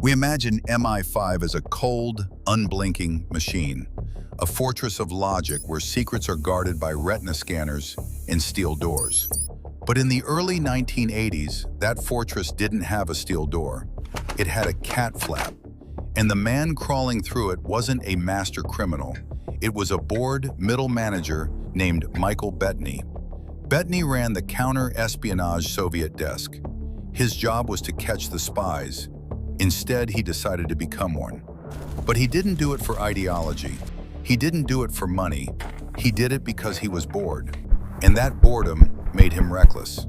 We imagine MI5 as a cold, unblinking machine, a fortress of logic where secrets are guarded by retina scanners and steel doors. But in the early 1980s, that fortress didn't have a steel door. It had a cat flap, and the man crawling through it wasn't a master criminal. It was a bored middle manager named Michael Bettaney. Bettaney ran the counter-espionage Soviet desk. His job was to catch the spies. Instead, he decided to become one. But he didn't do it for ideology. He didn't do it for money. He did it because he was bored. And that boredom made him reckless.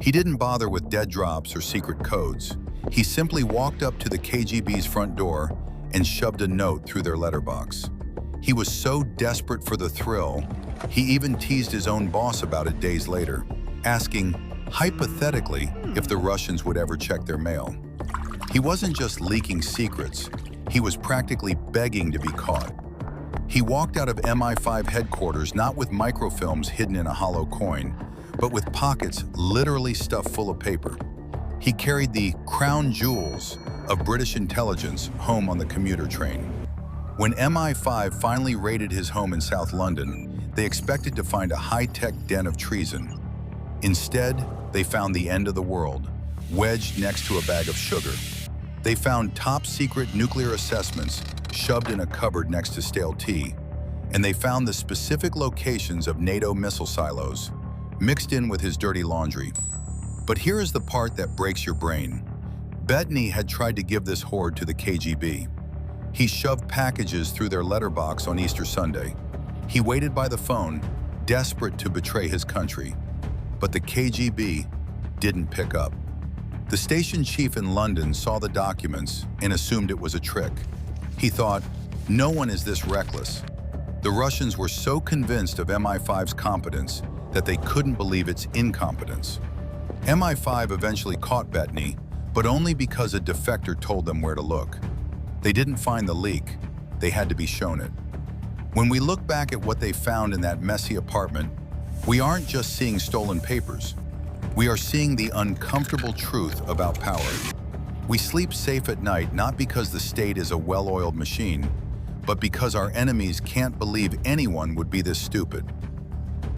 He didn't bother with dead drops or secret codes. He simply walked up to the KGB's front door and shoved a note through their letterbox. He was so desperate for the thrill, he even teased his own boss about it days later, asking, hypothetically, if the Russians would ever check their mail. He wasn't just leaking secrets, he was practically begging to be caught. He walked out of MI5 headquarters not with microfilms hidden in a hollow coin, but with pockets literally stuffed full of paper. He carried the crown jewels of British intelligence home on the commuter train. When MI5 finally raided his home in South London, they expected to find a high-tech den of treason. Instead, they found the end of the world, wedged next to a bag of sugar. They found top-secret nuclear assessments shoved in a cupboard next to stale tea, and they found the specific locations of NATO missile silos, mixed in with his dirty laundry. But here is the part that breaks your brain. Bettaney had tried to give this hoard to the KGB. He shoved packages through their letterbox on Easter Sunday. He waited by the phone, desperate to betray his country. But the KGB didn't pick up. The station chief in London saw the documents and assumed it was a trick. He thought, no one is this reckless. The Russians were so convinced of MI5's competence that they couldn't believe its incompetence. MI5 eventually caught Bettaney, but only because a defector told them where to look. They didn't find the leak, they had to be shown it. When we look back at what they found in that messy apartment, we aren't just seeing stolen papers. We are seeing the uncomfortable truth about power. We sleep safe at night not because the state is a well-oiled machine, but because our enemies can't believe anyone would be this stupid.